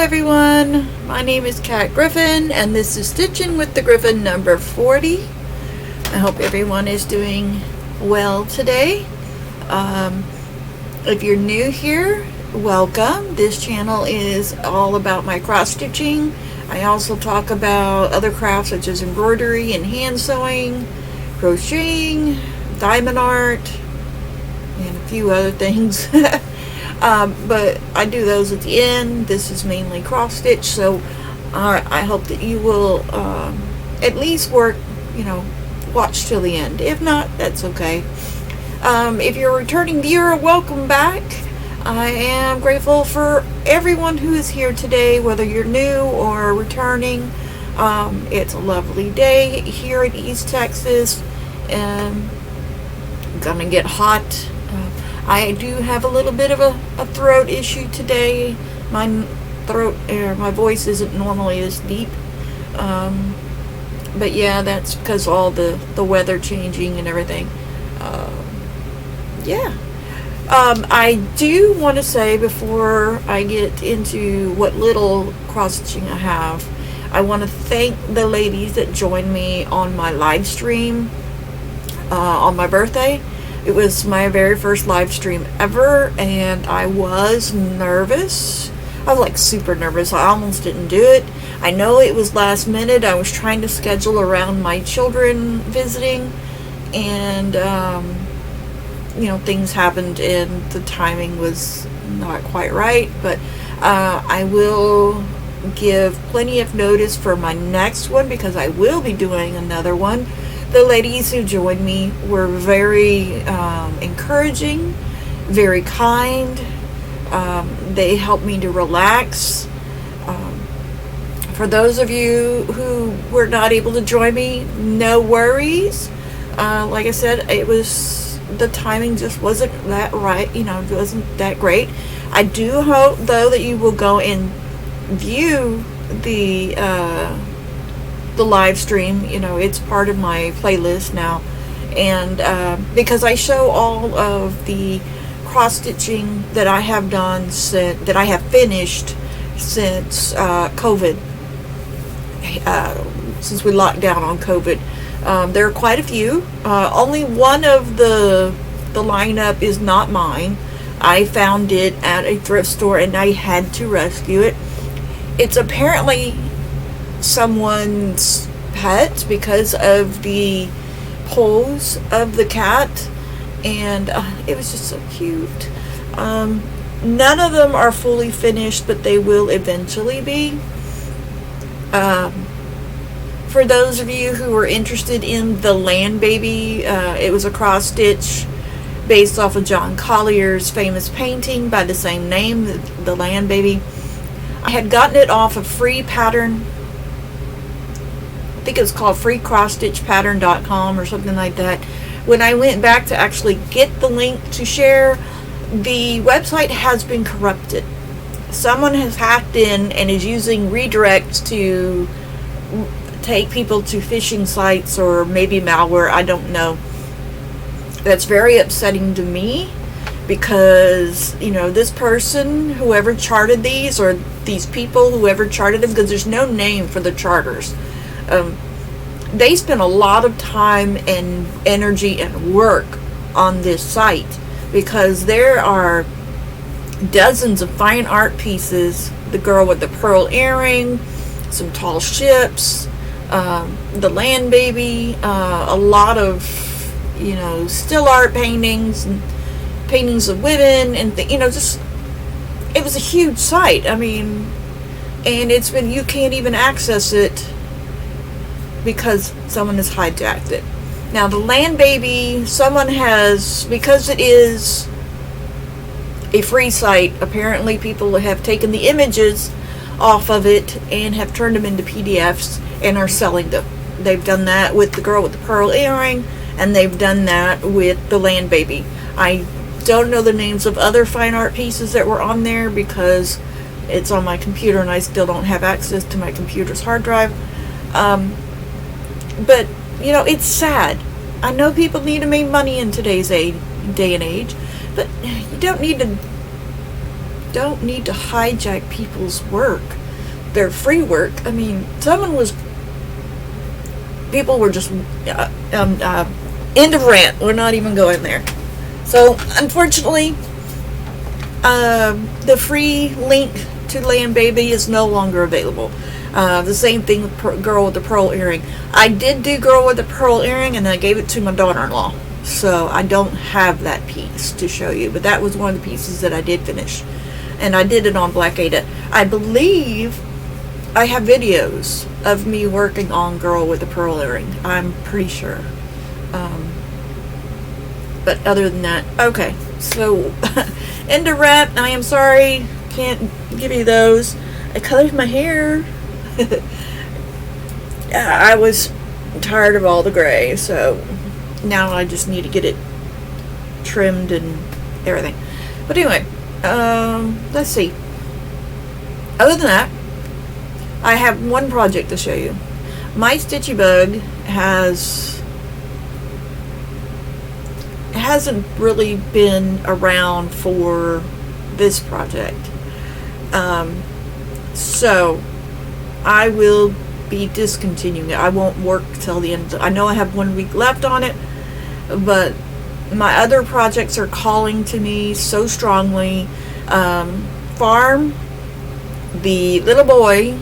everyone, my name is Griffin and this is Stitchin with the Griffin number 40. I hope everyone is doing well today. If you're new here, welcome. This channel is all about my cross stitching. I also talk about other crafts such as embroidery and hand sewing, crocheting, diamond art, and a few other things. But I do those at the end. This is mainly cross stitch, so I hope that you will at least watch till the end. If not, that's okay. If you're a returning viewer, welcome back. I am grateful for everyone who is here today, whether you're new or returning. It's a lovely day here in East Texas. Gonna get hot. I do have a little bit of a throat issue today. My voice isn't normally as deep. But yeah, that's because all the weather changing and everything. I do want to say before I get into what little cross stitching I have, I want to thank the ladies that joined me on my live stream on my birthday. It was my very first live stream ever, and I was nervous. I was like super nervous. I almost didn't do it. I know it was last minute. I was trying to schedule around my children visiting, and things happened and the timing was not quite right. But I will give plenty of notice for my next one because I will be doing another one. The ladies who joined me were very encouraging, very kind. They helped me to relax. For those of you who were not able to join me, no worries. Like I said, the timing just wasn't that right. It wasn't that great. I do hope, though, that you will go and view the live stream. It's part of my playlist now, and because I show all of the cross stitching that I have done that I have finished since COVID, since we locked down on COVID. There are quite a few. Only one of the lineup is not mine. I found it at a thrift store and I had to rescue it. It's apparently someone's pet because of the pose of the cat, and it was just so cute. None of them are fully finished, but they will eventually be. For those of you who are interested in the Land Baby, it was a cross stitch based off of John Collier's famous painting by the same name, the Land Baby. I had gotten it off a free pattern. I think it was called freecrossstitchpattern.com or something like that. When I went back to actually get the link to share, the website has been corrupted. Someone has hacked in and is using redirects to take people to phishing sites or maybe malware. I don't know. That's very upsetting to me because, this person, whoever charted these, or these people, whoever charted them, because there's no name for the charters. They spent a lot of time and energy and work on this site because there are dozens of fine art pieces. The girl with the pearl earring, some tall ships, the Land Baby, a lot of still art paintings and paintings of women, and just it was a huge site. And you can't even access it because someone has hijacked it. Now the Land Baby, someone has, because it is a free site, apparently people have taken the images off of it and have turned them into PDFs and are selling them. They've done that with the girl with the pearl earring, and they've done that with the Land Baby. I don't know the names of other fine art pieces that were on there because it's on my computer and I still don't have access to my computer's hard drive. But, it's sad. I know people need to make money in today's day and age, but you don't need to don't need to hijack people's work, their free work. I mean, people were just end of rant. We're not even going there. So unfortunately, the free link to Land Baby is no longer available. The same thing with Girl with the Pearl Earring. I did do Girl with the Pearl Earring, and I gave it to my daughter-in-law. So I don't have that piece to show you, but that was one of the pieces that I did finish. And I did it on Black Aida. I believe I have videos of me working on Girl with the Pearl Earring. I'm pretty sure. But other than that, okay. So, end of rant. I am sorry. Can't give you those. I colored my hair. I was tired of all the gray, so now I just need to get it trimmed and everything. But anyway, let's see. Other than that, I have one project to show you. My Stitchy Bug hasn't really been around for this project. So I will be discontinuing it. I won't work till the end. I know I have 1 week left on it, but my other projects are calling to me so strongly. Farm, the little boy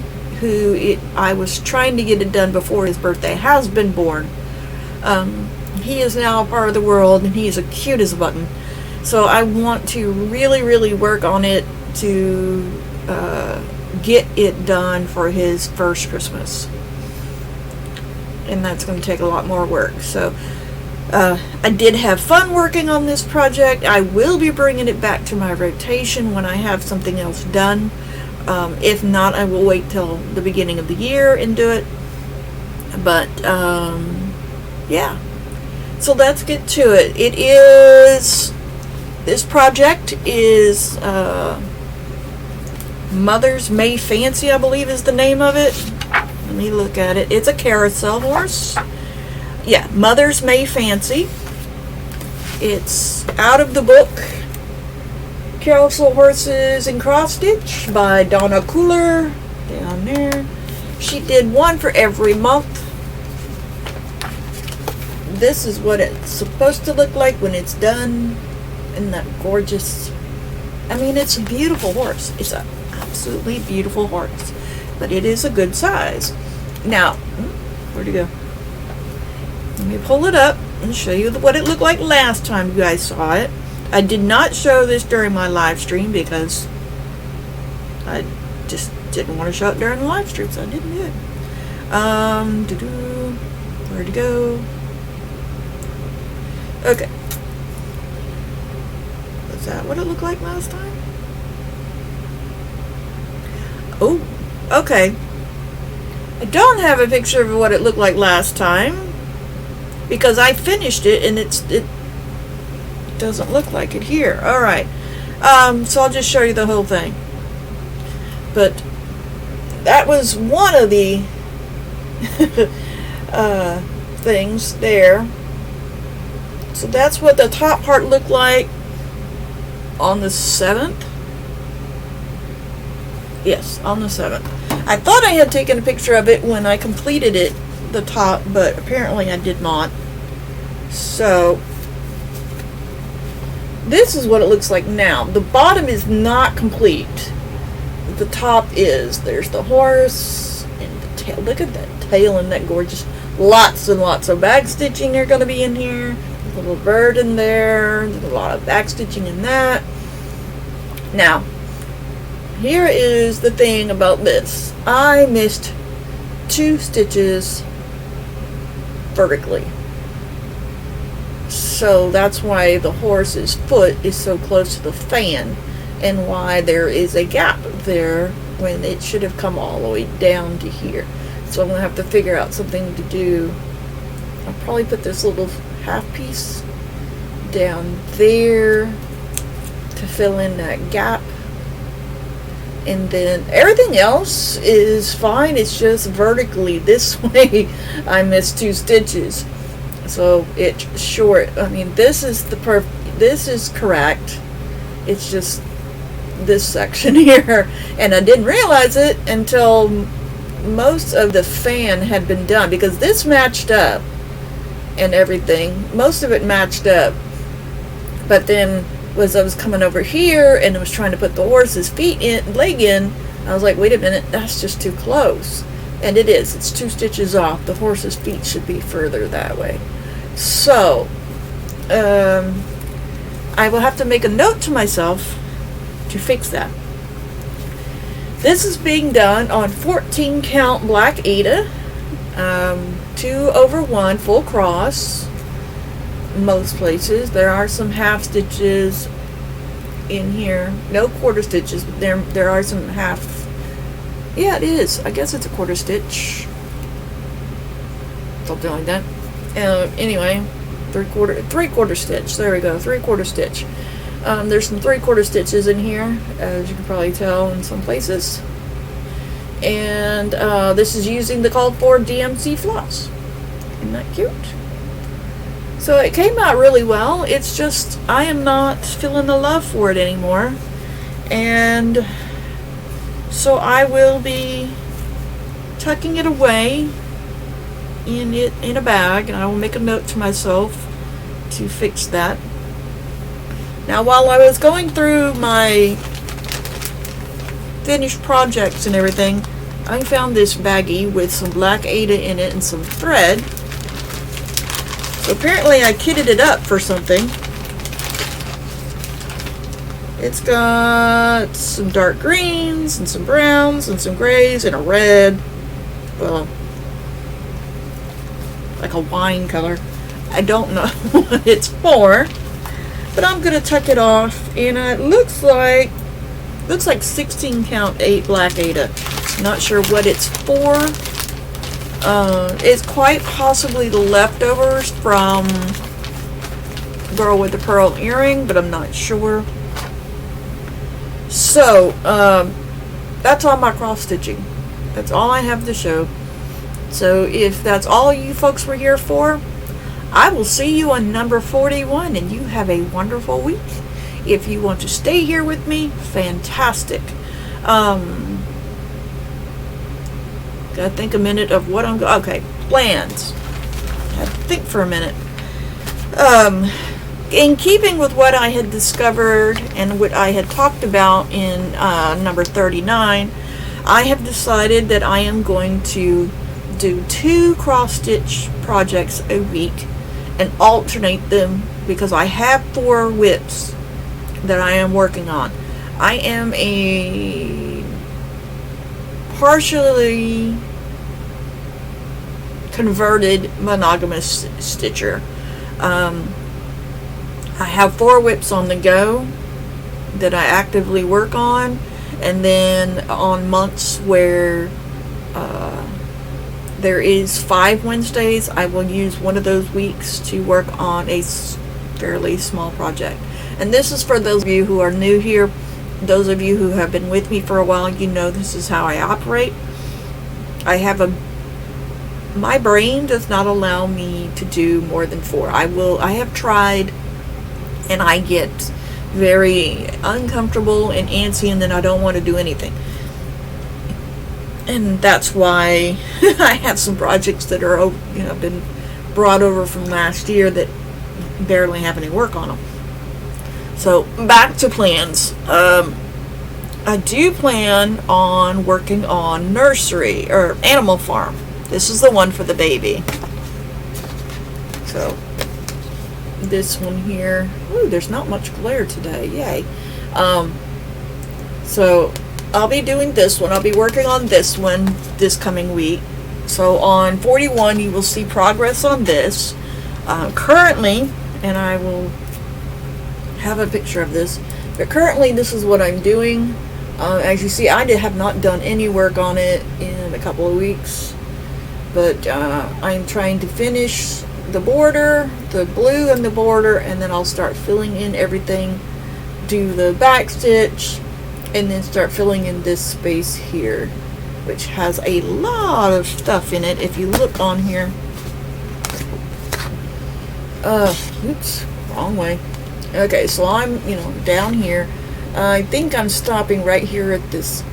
I was trying to get it done before his birthday, has been born. He is now a part of the world, and he is as cute as a button. So I want to really, really work on it to get it done for his first Christmas. And that's going to take a lot more work. So I did have fun working on this project. I will be bringing it back to my rotation when I have something else done. If not, I will wait till the beginning of the year and do it. But yeah. So let's get to it. This project is Mother's May Fancy, I believe is the name of it. Let me look at it. It's a carousel horse. Yeah, Mother's May Fancy. It's out of the book Carousel Horses in Cross Stitch by Donna Kooler. Down there. She did one for every month. This is what it's supposed to look like when it's done. Isn't that gorgeous? I mean, it's a beautiful horse. It's an absolutely beautiful horse. But it is a good size. Now, where'd it go? Let me pull it up and show you what it looked like last time you guys saw it. I did not show this during my live stream because I just didn't want to show it during the live stream, so I didn't do it. Where'd it go? Okay. Was that what it looked like last time? Oh, okay. I don't have a picture of what it looked like last time because I finished it and it doesn't look like it here. Alright. So I'll just show you the whole thing. But that was one of the things there. So that's what the top part looked like on the 7th. Yes, on the 7th. I thought I had taken a picture of it when I completed it, the top, but apparently I did not. So this is what it looks like now. The bottom is not complete. The top is. There's the horse and the tail. Look at that tail and that gorgeous. Lots and lots of back stitching are going to be in here. A little bird in there. There's a lot of back stitching in that. Now, here is the thing about this. I missed 2 stitches vertically. So that's why the horse's foot is so close to the fan and why there is a gap there when it should have come all the way down to here. So I'm going to have to figure out something to do. I'll probably put this little half piece down there to fill in that gap. And then everything else is fine. It's just vertically this way I missed 2 stitches. So it's short. I mean, this is correct. It's just this section here, and I didn't realize it until most of the fan had been done, because this matched up and everything. Most of it matched up, but then I was coming over here and I was trying to put the horse's leg in. I was like, wait a minute, that's just too close. And it is. It's 2 stitches off. The horse's feet should be further that way. So, I will have to make a note to myself to fix that. This is being done on 14 count black Aida, 2/1 full cross. Most places there are some half stitches in here, no quarter stitches, but there are some half. Yeah, it is. I guess it's a quarter stitch, something like that. Anyway, three quarter stitch. There we go, 3/4 stitch. There's some 3/4 stitches in here, as you can probably tell in some places. And this is using the called for DMC floss. Isn't that cute? So it came out really well. It's just I am not feeling the love for it anymore, and so I will be tucking it away in a bag, and I will make a note to myself to fix that. Now, while I was going through my finished projects and everything, I found this baggie with some black Aida in it and some thread. So apparently I kitted it up for something. It's got some dark greens and some browns and some grays and a red. Well, like a wine color. I don't know what it's for, but I'm gonna tuck it off, and it looks like 16 count 8 black Aida. Not sure what it's for. It's quite possibly the leftovers from Girl with the Pearl Earring, but I'm not sure. So that's all my cross stitching. That's all I have to show. So if that's all you folks were here for, I will see you on number 41, and you have a wonderful week. If you want to stay here with me, fantastic. Gotta think a minute of what I'm okay, plans. Gotta think for a minute. In keeping with what I had discovered and what I had talked about in number 39, I have decided that I am going to do 2 cross stitch projects a week and alternate them, because I have 4 whips that I am working on. I am a partially converted monogamous stitcher. I have 4 whips on the go that I actively work on, and then on months where there is 5 Wednesdays, I will use one of those weeks to work on a fairly small project. And this is for those of you who are new here. Those of you who have been with me for a while, you know this is how I operate. My brain does not allow me to do more than 4. I have tried, and I get very uncomfortable and antsy, and then I don't want to do anything. And that's why I have some projects that are, been brought over from last year that barely have any work on them. So back to plans. I do plan on working on Nursery or Animal Farm. This is the one for the baby. So this one here. Ooh, there's not much glare today. Yay. So I'll be doing this one. I'll be working on this one this coming week. So on 41, you will see progress on this. Currently, and I will have a picture of this, but currently this is what I'm doing. As you see, I have not done any work on it in a couple of weeks, but I'm trying to finish the border, the blue and the border, and then I'll start filling in everything, do the back stitch, and then start filling in this space here, which has a lot of stuff in it. If you look on here, oops, wrong way. Okay, so I'm, down here. I think I'm stopping right here at this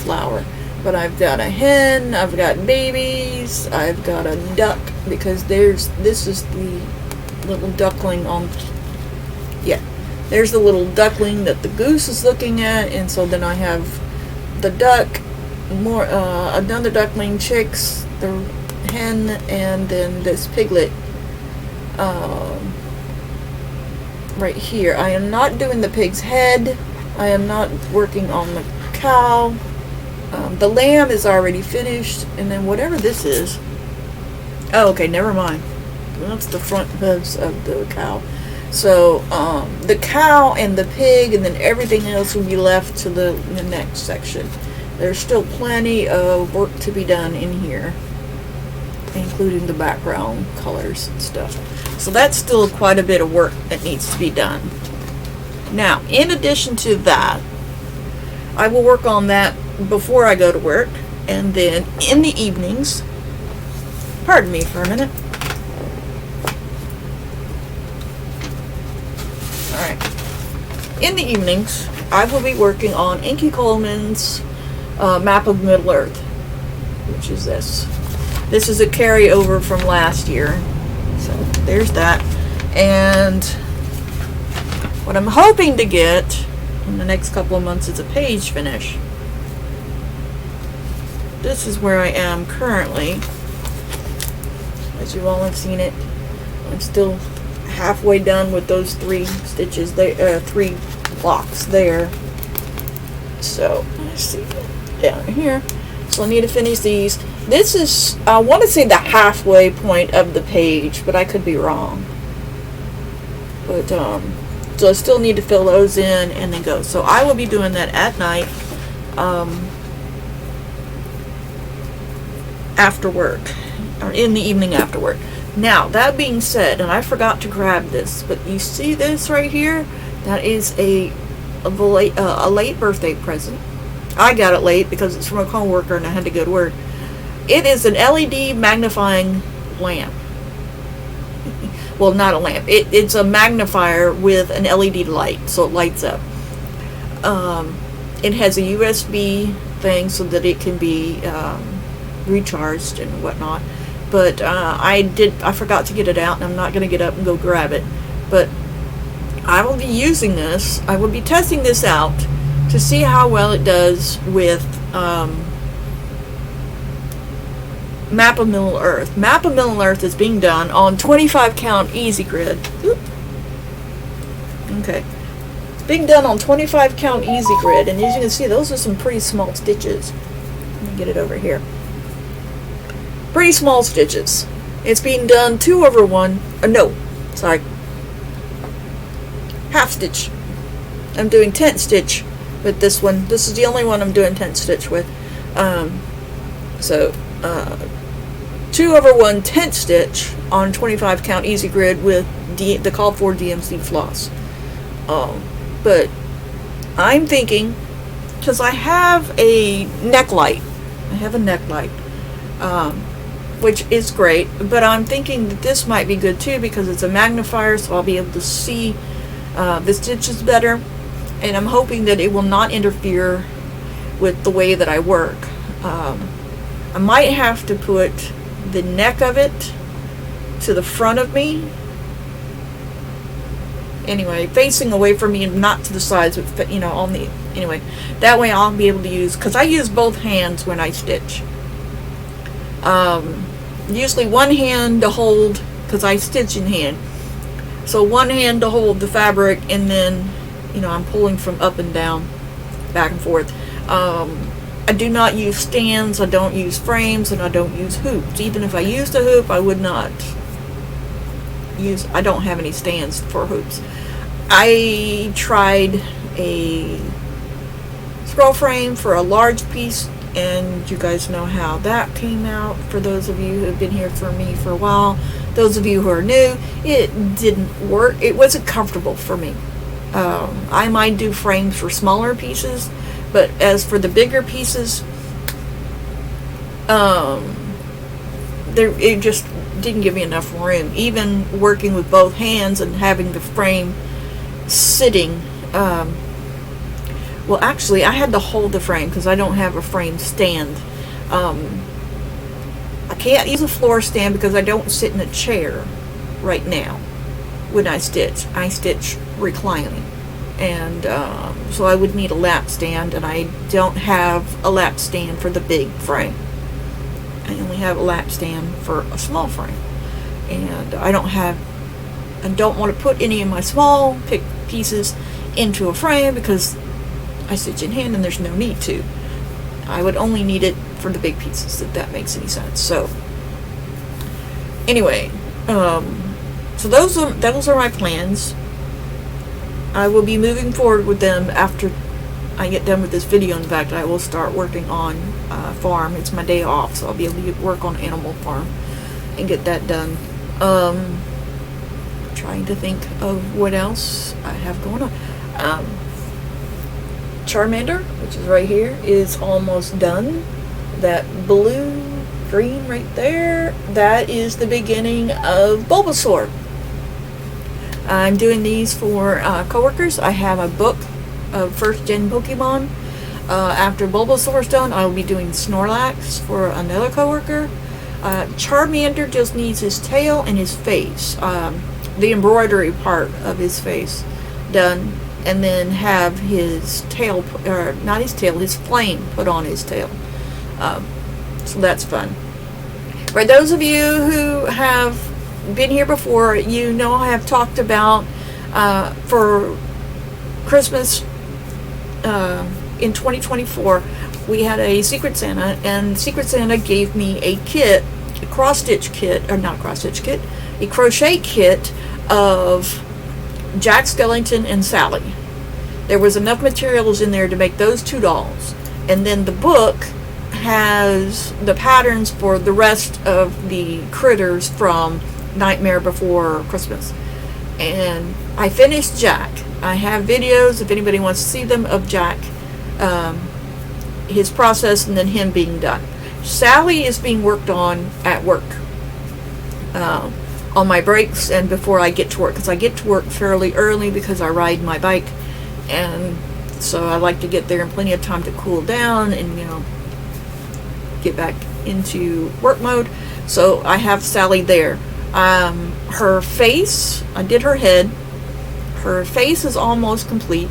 flower. But I've got a hen, I've got babies, I've got a duck, because this is the little duckling on, yeah, there's the little duckling that the goose is looking at, and so then I have the duck, another duckling, chicks, the hen, and then this piglet right here. I am not doing the pig's head. I am not working on the cow. The lamb is already finished, and then whatever this is. Oh, okay, never mind. That's the front hooves of the cow. So, the cow and the pig, and then everything else will be left to the next section. There's still plenty of work to be done in here, including the background colors and stuff. So that's still quite a bit of work that needs to be done. Now, in addition to that, I will work on that before I go to work, and then in the evenings, pardon me for a minute. Alright. In the evenings, I will be working on Inky Coleman's Map of Middle Earth, which is this. This is a carryover from last year. So there's that. And what I'm hoping to get in the next couple of months is a page finish. This is where I am currently. As you all have seen it, I'm still halfway done with those 3 stitches, 3 blocks there. So let's see, down here. So I need to finish these. This is, I want to say, the halfway point of the page, but I could be wrong. But so I still need to fill those in and then go. So I will be doing that at night. After work, or in the evening after work. Now, that being said, and I forgot to grab this, but you see this right here? That is a late birthday present. I got it late because it's from a coworker and I had to go to work. It is an LED magnifying lamp. Well, not a lamp. It's a magnifier with an LED light, so it lights up. It has a USB thing so that it can be recharged and whatnot, but I forgot to get it out, and I'm not going to get up and go grab it, but I will be using this. I will be testing this out to see how well it does with Map of Middle Earth. Map of Middle Earth is being done on 25 count easy grid. Oop. Okay, it's being done on 25 count easy grid, and as you can see, those are some pretty small stitches. Let me get it over here. Pretty small stitches. It's being done 2/1. No, sorry. Half stitch. I'm doing 10th stitch with this one. This is the only one I'm doing 10th stitch with. So 2/1 10th stitch on 25 count easy grid with the called for DMC floss. But I'm thinking, because I have a neck light. Which is great, but I'm thinking that this might be good too because it's a magnifier, so I'll be able to see the stitches better, and I'm hoping that it will not interfere with the way that I work. I might have to put the neck of it to the front of me, anyway, facing away from me and not to the sides, but on the, anyway, that way I'll be able to use, because I use both hands when I stitch. Usually one hand to hold, because I stitch in hand, so one hand to hold the fabric, and then I'm pulling from up and down, back and forth. I do not use stands, I don't use frames, and I don't use hoops. Even if I used a hoop, I would not I don't have any stands for hoops. I tried a scroll frame for a large piece, and you guys know how that came out. For those of you who have been here for me for a while, those of you who are new, it didn't work. It wasn't comfortable for me. I might do frames for smaller pieces, but as for the bigger pieces, it just didn't give me enough room. Even working with both hands and having the frame sitting, Well, actually, I had to hold the frame because I don't have a frame stand. I can't use a floor stand because I don't sit in a chair right now when I stitch. I stitch reclining. And so I would need a lap stand, and I don't have a lap stand for the big frame. I only have a lap stand for a small frame. And I don't want to put any of my small pieces into a frame because I stitch in hand and there's no need to. I would only need it for the big pieces, if that makes any sense. So anyway, so those are my plans. I will be moving forward with them after I get done with this video. In fact, I will start working on farm. It's my day off, so I'll be able to work on Animal Farm and get that done. Trying to think of what else I have going on. Charmander, which is right here, is almost done. That blue green right there, that is the beginning of Bulbasaur. I'm doing these for coworkers. I have a book of first gen Pokemon. After Bulbasaur's done, I will be doing Snorlax for another coworker. Charmander just needs his tail and his face, the embroidery part of his face done, and then have his tail, or not his tail, his flame put on his tail. So that's fun. For those of you who have been here before, you know I have talked about for Christmas in 2024 we had a Secret Santa, and Secret Santa gave me a kit, a cross-stitch kit, or not cross-stitch kit, a crochet kit of Jack Skellington and Sally. There was enough materials in there to make those 2 dolls, and then the book has the patterns for the rest of the critters from Nightmare Before Christmas. And I finished Jack. I have videos if anybody wants to see them of Jack, his process, and then him being done. Sally is being worked on at work, on my breaks and before I get to work, because I get to work fairly early because I ride my bike, and so I like to get there in plenty of time to cool down and, you know, get back into work mode. So I have Sally there. Her face, I did her head. Her face is almost complete.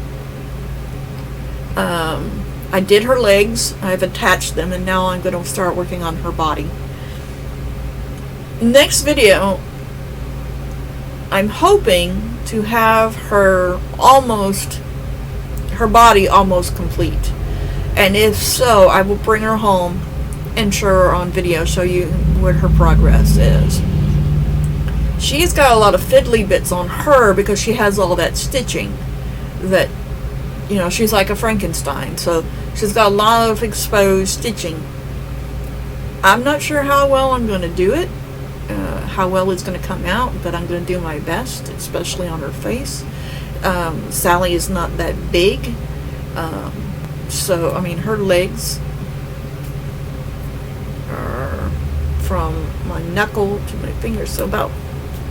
I did her legs. I've attached them, and now I'm going to start working on her body. Next video, I'm hoping to have her body almost complete. And if so, I will bring her home and show her on video, show you what her progress is. She's got a lot of fiddly bits on her because she has all that stitching that, you know, she's like a Frankenstein. So she's got a lot of exposed stitching. I'm not sure how well I'm going to do it, how well it's going to come out, but I'm going to do my best, especially on her face. Sally is not that big. So, I mean, her legs are from my knuckle to my fingers, so about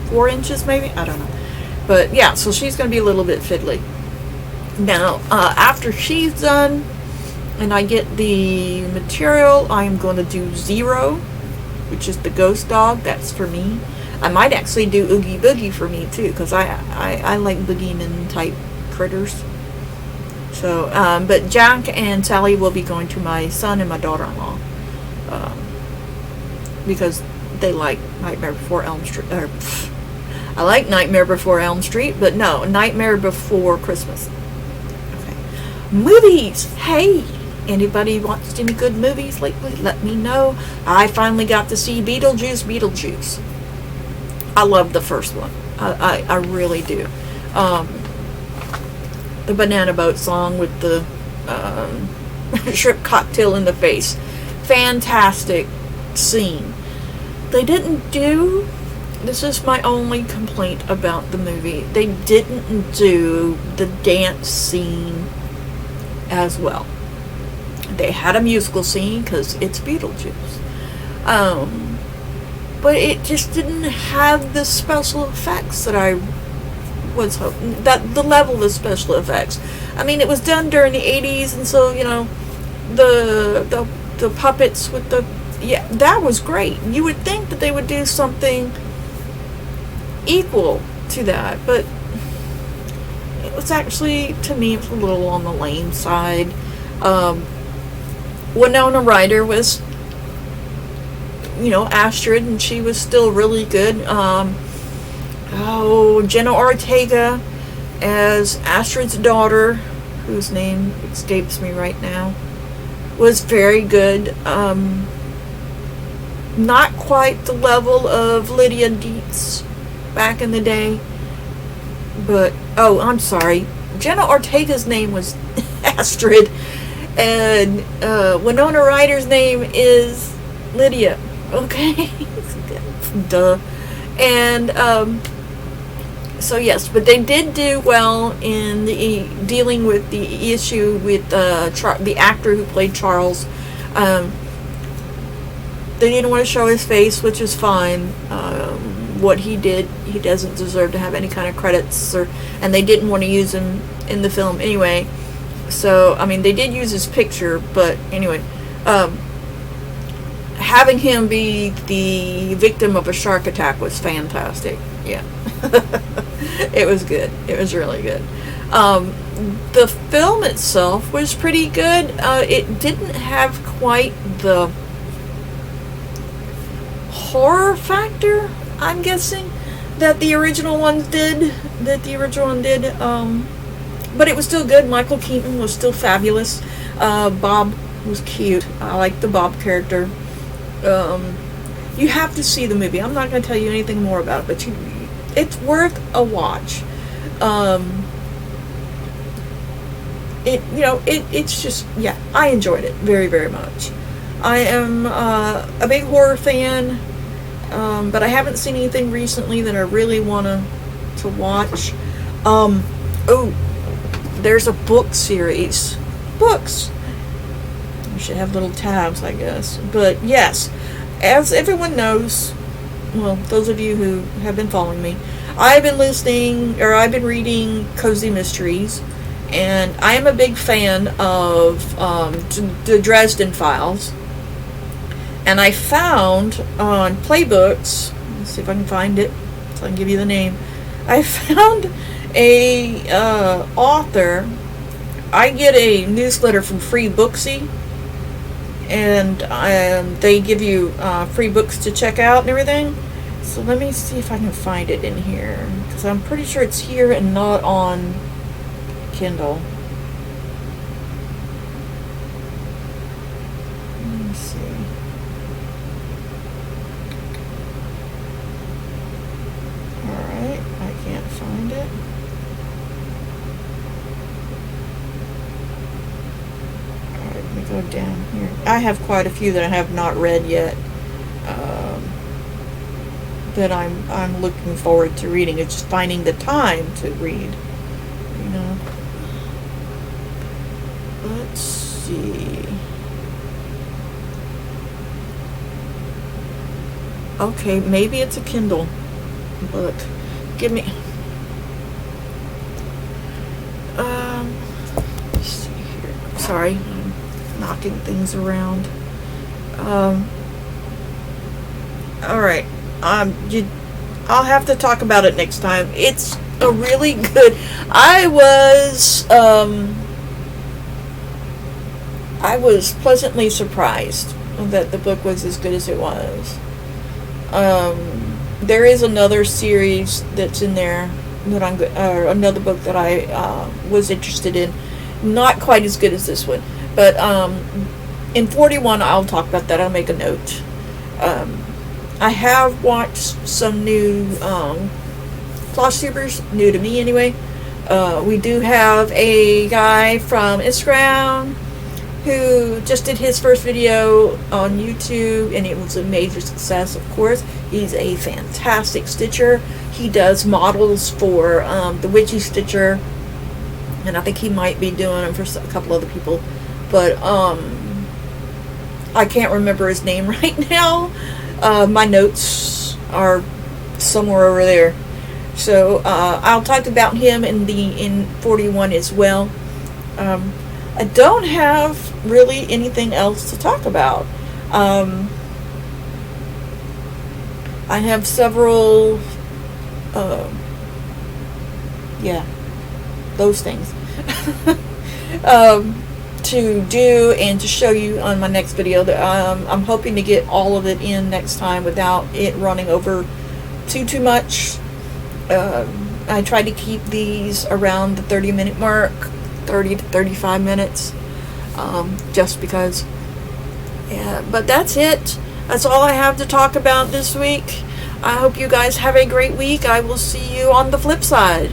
4 inches maybe, I don't know. But yeah, so she's going to be a little bit fiddly. Now, after she's done and I get the material, I'm going to do Zero, which is the ghost dog. That's for me. I might actually do Oogie Boogie for me too, because I like boogeyman type critters. So, but Jack and Sally will be going to my son and my daughter-in-law, because they like Nightmare Before Elm Street. I like Nightmare Before Elm Street, but no, Nightmare Before Christmas. Okay. Movies! Hey! Anybody watched any good movies lately? Let me know. I finally got to see Beetlejuice. I love the first one. I really do. The Banana Boat song with the shrimp cocktail in the face. Fantastic scene. They didn't do, this is my only complaint about the movie, they didn't do the dance scene as well. They had a musical scene because it's Beetlejuice. But it just didn't have the special effects that I was that the level of special effects. I mean, it was done during the 80s, and so, you know, the puppets with the, yeah, that was great. You would think that they would do something equal to that, but it was actually, to me, it was a little on the lame side. Winona Ryder was, you know, Astrid, and she was still really good. Jenna Ortega as Astrid's daughter, whose name escapes me right now, was very good. Not quite the level of Lydia Dietz back in the day, but, oh, I'm sorry, Jenna Ortega's name was Astrid, and Winona Ryder's name is Lydia. Okay. Duh. And so yes, but they did do well in the dealing with the issue with the actor who played Charles. They didn't want to show his face, which is fine. What he did, he doesn't deserve to have any kind of credits, and they didn't want to use him in the film anyway. So, I mean, they did use his picture, but anyway, having him be the victim of a shark attack was fantastic. Yeah. It was good. It was really good. The film itself was pretty good. It didn't have quite the horror factor, I'm guessing, that the original one did. But it was still good. Michael Keaton was still fabulous. Bob was cute. I liked the Bob character. You have to see the movie. I'm not going to tell you anything more about it, but it's worth a watch. It's just, yeah, I enjoyed it very, very much. I am a big horror fan, but I haven't seen anything recently that I really want to watch. There's a book series. Books. You should have little tabs, I guess. But yes, as everyone knows, well, those of you who have been following me, I've been reading Cozy Mysteries, and I am a big fan of the Dresden Files. And I found on Playbooks, let's see if I can find it, so I can give you the name. I found a author. I get a newsletter from Free Booksy, and they give you free books to check out and everything. So let me see if I can find it in here, because I'm pretty sure it's here and not on Kindle. Let me see. Alright, I can't find it. Alright, let me go down here. I have quite a few that I have not read yet. That I'm looking forward to reading. It's just finding the time to read, you know. Let's see. Okay, maybe it's a Kindle book. Give me. Let's see here. Sorry, I'm knocking things around. All right. I'll have to talk about it next time. It's a really good. I was pleasantly surprised that the book was as good as it was. There is another series that's in there that another book that I was interested in. Not quite as good as this one, but in 41, I'll talk about that. I'll make a note. I have watched some new Flosstubers, new to me anyway. We do have a guy from Instagram who just did his first video on YouTube, and it was a major success, of course. He's a fantastic stitcher. He does models for the Witchy Stitcher, and I think he might be doing them for a couple other people, but I can't remember his name right now. My notes are somewhere over there. So I'll talk about him in 41 as well. I don't have really anything else to talk about. I have several, those things to do and to show you on my next video. I'm hoping to get all of it in next time without it running over too much. I try to keep these around the 30-minute mark, 30 to 35 minutes, just because. Yeah, but that's it. That's all I have to talk about this week. I hope you guys have a great week. I will see you on the flip side.